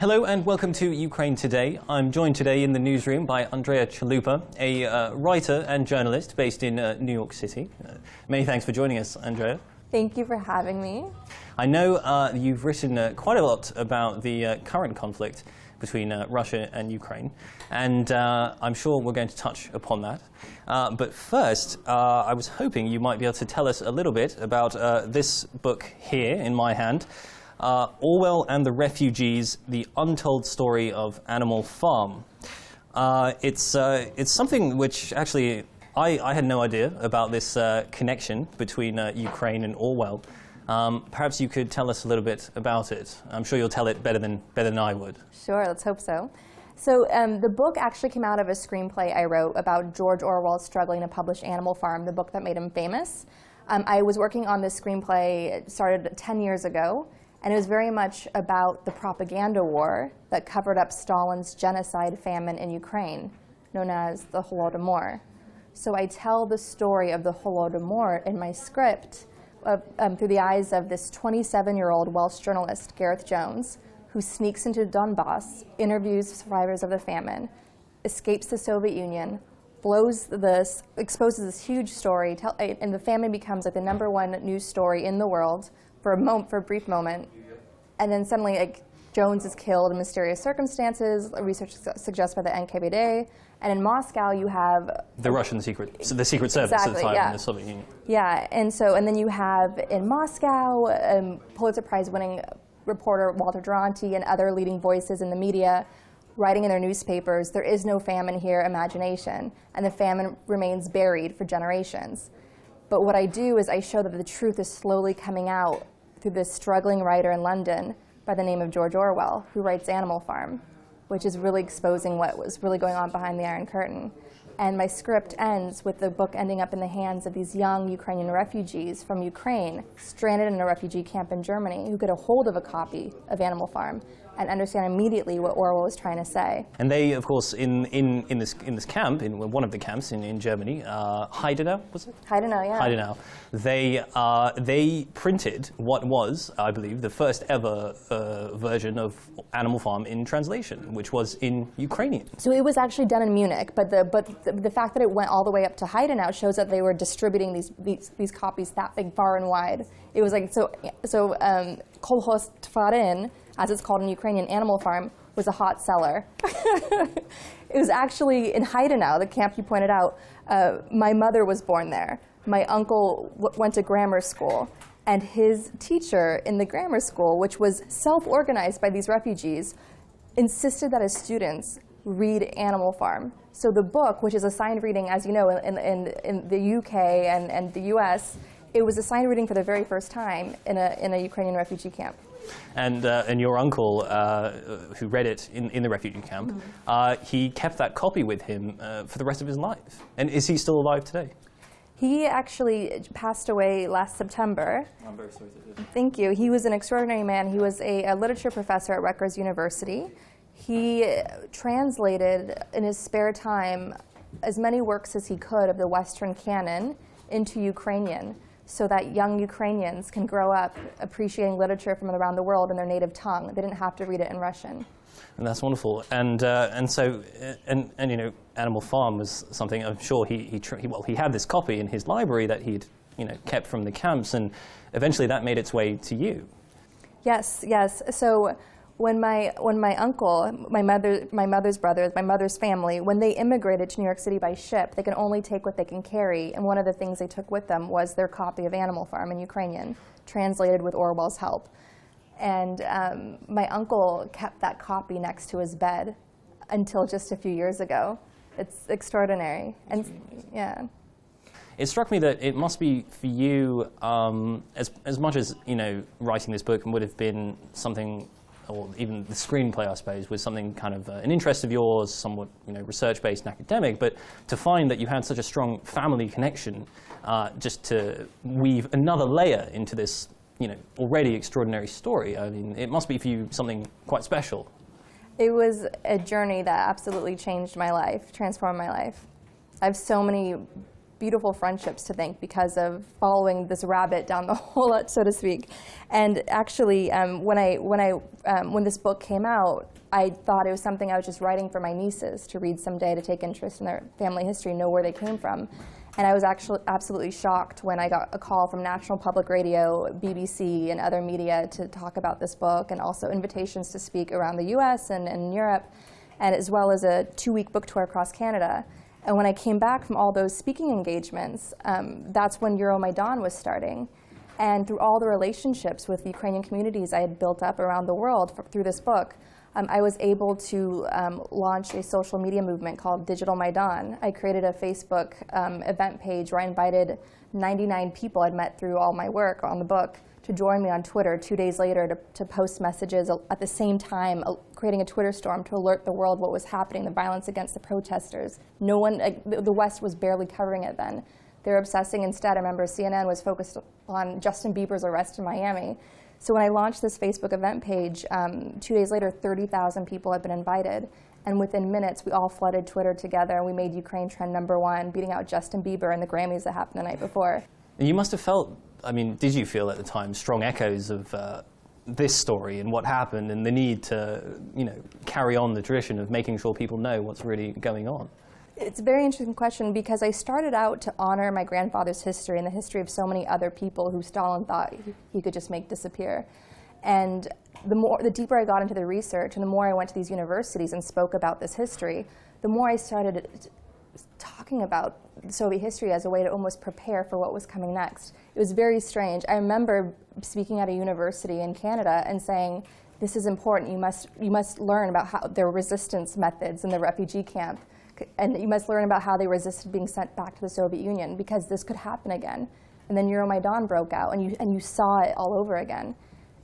Hello and welcome to Ukraine Today. I'm joined today in the newsroom by Andrea Chalupa, a writer and journalist based in New York City. Many thanks for joining us, Andrea. Thank you for having me. I know you've written quite a lot about the current conflict between Russia and Ukraine, and I'm sure we're going to touch upon that. But first, I was hoping you might be able to tell us a little bit about this book here in my hand, Orwell and the Refugees, the Untold Story of Animal Farm. It's something which actually I had no idea about this connection between Ukraine and Orwell. Perhaps you could tell us a little bit about it. I'm sure you'll tell it better than I would. Sure, let's hope so. So the book actually came out of a screenplay I wrote about George Orwell struggling to publish Animal Farm, the book that made him famous. I was working on this screenplay, it started 10 years ago, and it was very much about the propaganda war that covered up Stalin's genocide famine in Ukraine, known as the Holodomor. So I tell the story of the Holodomor in my script through the eyes of this 27-year-old Welsh journalist, Gareth Jones, who sneaks into Donbass, interviews survivors of the famine, escapes the Soviet Union, exposes this huge story, and the famine becomes like the #1 news story in the world for a brief moment, and then suddenly Jones is killed in mysterious circumstances, research suggests by the NKVD, and in Moscow you have the Russian secret service exactly, at the time yeah. in the Soviet Union. Yeah, and then you have in Moscow Pulitzer Prize winning reporter Walter Duranty and other leading voices in the media writing in their newspapers, there is no famine here, imagination, and the famine remains buried for generations. But what I do is I show that the truth is slowly coming out through this struggling writer in London by the name of George Orwell, who writes Animal Farm, which is really exposing what was really going on behind the Iron Curtain. And my script ends with the book ending up in the hands of these young Ukrainian refugees from Ukraine, stranded in a refugee camp in Germany, who get a hold of a copy of Animal Farm and understand immediately what Orwell was trying to say. And they, of course, in this camp, in one of the camps in Germany, Heidenau, was it? Heidenau, yeah. Heidenau. They printed what was, I believe, the first ever version of Animal Farm in translation, which was in Ukrainian. So it was actually done in Munich, but the fact that it went all the way up to Heidenau shows that they were distributing these copies that big, far and wide. It was like Kolhoz Tvarin, as it's called in Ukrainian, Animal Farm, was a hot seller. It was actually in Heidenau, the camp you pointed out. My mother was born there. My uncle went to grammar school, and his teacher in the grammar school, which was self-organized by these refugees, insisted that his students read Animal Farm. So the book, which is assigned reading, as you know, in the UK and the US, it was assigned reading for the very first time in a Ukrainian refugee camp. And your uncle, who read it in the refugee camp, he kept that copy with him for the rest of his life. And is he still alive today? He actually passed away last September. I'm very sorry to hear that. Thank you. He was an extraordinary man. He was a literature professor at Rutgers University. He translated in his spare time as many works as he could of the Western canon into Ukrainian, so that young Ukrainians can grow up appreciating literature from around the world in their native tongue. They didn't have to read it in Russian. And that's wonderful. And you know, Animal Farm was something I'm sure he had this copy in his library that he'd kept from the camps, and eventually that made its way to you. Yes, yes. So when my uncle, my mother's brothers, my mother's family, when they immigrated to New York City by ship, they can only take what they can carry, and one of the things they took with them was their copy of Animal Farm in Ukrainian, translated with Orwell's help. And my uncle kept that copy next to his bed until just a few years ago. It's extraordinary. And yeah. It struck me that it must be for you, as much as writing this book would have been something, or even the screenplay, I suppose, was something kind of an interest of yours, somewhat research-based and academic, but to find that you had such a strong family connection, just to weave another layer into this already extraordinary story. I mean, it must be for you something quite special. It was a journey that absolutely changed my life, transformed my life. I have so many beautiful friendships to thank because of following this rabbit down the hole, so to speak. And actually, when this book came out, I thought it was something I was just writing for my nieces to read someday, to take interest in their family history, know where they came from. And I was actually absolutely shocked when I got a call from National Public Radio, BBC, and other media to talk about this book, and also invitations to speak around the US and Europe, and as well as a 2-week book tour across Canada. And when I came back from all those speaking engagements, that's when Euromaidan was starting. And through all the relationships with the Ukrainian communities I had built up around the world through this book, I was able to launch a social media movement called Digital Maidan. I created a Facebook event page where I invited 99 people I'd met through all my work on the book to join me on Twitter 2 days later to post messages at the same time, creating a Twitter storm to alert the world what was happening, the violence against the protesters. No one, the West was barely covering it then. They were obsessing instead. I remember CNN was focused on Justin Bieber's arrest in Miami. So when I launched this Facebook event page, 2 days later, 30,000 people had been invited. And within minutes, we all flooded Twitter together, and we made Ukraine trend #1, beating out Justin Bieber and the Grammys that happened the night before. You must have felt, I mean, did you feel at the time strong echoes of this story and what happened, and the need to, carry on the tradition of making sure people know what's really going on? It's a very interesting question, because I started out to honor my grandfather's history and the history of so many other people who Stalin thought he could just make disappear. And the deeper I got into the research and the more I went to these universities and spoke about this history, the more I started talking about Soviet history as a way to almost prepare for what was coming next. It was very strange. I remember speaking at a university in Canada and saying, this is important, you must learn about how their resistance methods in the refugee camp. And you must learn about how they resisted being sent back to the Soviet Union, because this could happen again. And then Euromaidan broke out, and you saw it all over again.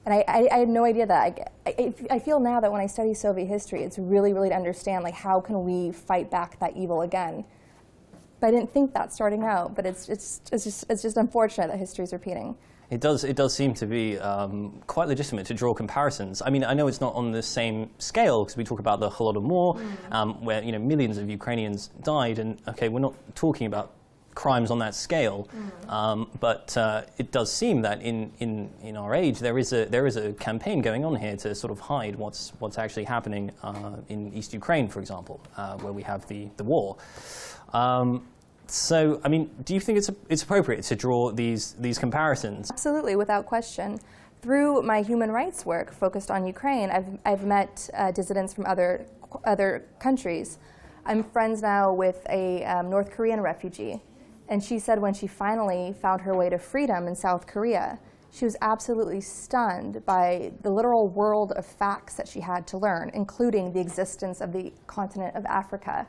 And I had no idea that. I feel now that when I study Soviet history, it's really, really to understand, like, how can we fight back that evil again? But I didn't think that starting out. But it's just unfortunate that history is repeating. It does seem to be quite legitimate to draw comparisons. I mean, I know it's not on the same scale, because we talk about the Holodomor, where millions of Ukrainians died, and okay, we're not talking about crimes on that scale, but it does seem that in our age there is a campaign going on here to sort of hide what's actually happening in East Ukraine, for example, where we have the war. So, I mean, do you think it's appropriate to draw these comparisons? Absolutely, without question. Through my human rights work focused on Ukraine, I've met dissidents from other countries. I'm friends now with a North Korean refugee, and she said when she finally found her way to freedom in South Korea, she was absolutely stunned by the literal world of facts that she had to learn, including the existence of the continent of Africa.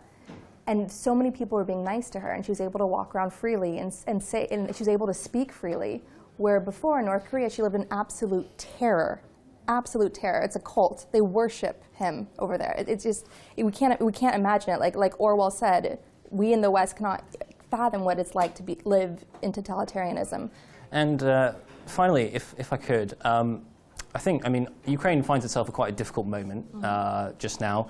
And so many people were being nice to her, and she was able to walk around freely and she was able to speak freely, where before in North Korea she lived in absolute terror. Absolute terror. It's a cult. They worship him over there. It's just, we can't imagine it. Like Orwell said, we in the West cannot fathom what it's like to live in totalitarianism. And finally, if I could, I mean, Ukraine finds itself at quite a difficult moment just now.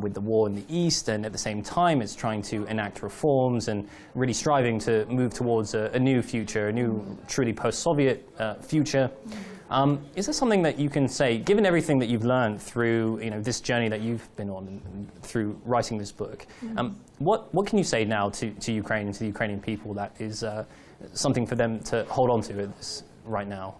With the war in the East, and at the same time it's trying to enact reforms and really striving to move towards a new future, a new truly post-Soviet future. Is there something that you can say, given everything that you've learned through this journey that you've been on and through writing this book, what can you say now to Ukraine and to the Ukrainian people that is something for them to hold on to right now?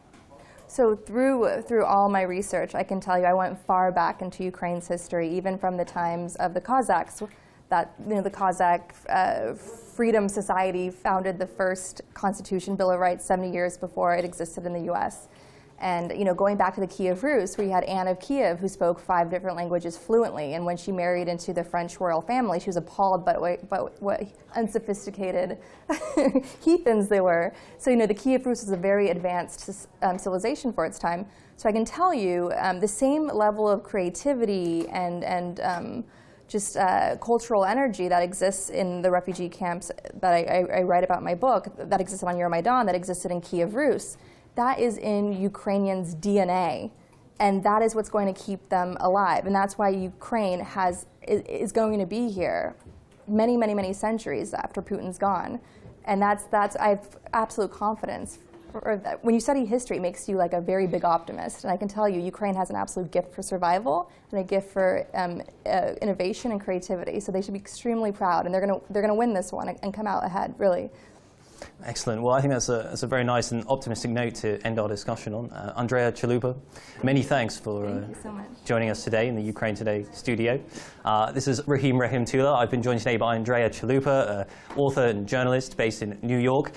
So through all my research, I can tell you I went far back into Ukraine's history, even from the times of the Cossacks. That the Cossack Freedom Society founded the first Constitution Bill of Rights 70 years before it existed in the U.S. And going back to the Kiev Rus, we had Anne of Kiev, who spoke 5 different languages fluently. And when she married into the French royal family, she was appalled by what unsophisticated heathens they were. So the Kiev Rus was a very advanced civilization for its time. So I can tell you the same level of creativity and just cultural energy that exists in the refugee camps that I write about in my book, that existed on Euromaidan, that existed in Kiev Rus. That is in Ukrainians' DNA, and that is what's going to keep them alive. And that's why Ukraine is going to be here many, many, many centuries after Putin's gone. And that's I have absolute confidence. When you study history, it makes you like a very big optimist. And I can tell you, Ukraine has an absolute gift for survival and a gift for innovation and creativity. So they should be extremely proud, and they're gonna win this one and come out ahead, really. Excellent. Well, I think that's a very nice and optimistic note to end our discussion on. Andrea Chalupa, many thanks for Thank you so much. joining us today in the Ukraine Today studio. This is Rahim Tula. I've been joined today by Andrea Chalupa, author and journalist based in New York.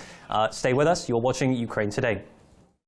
Stay with us. You're watching Ukraine Today.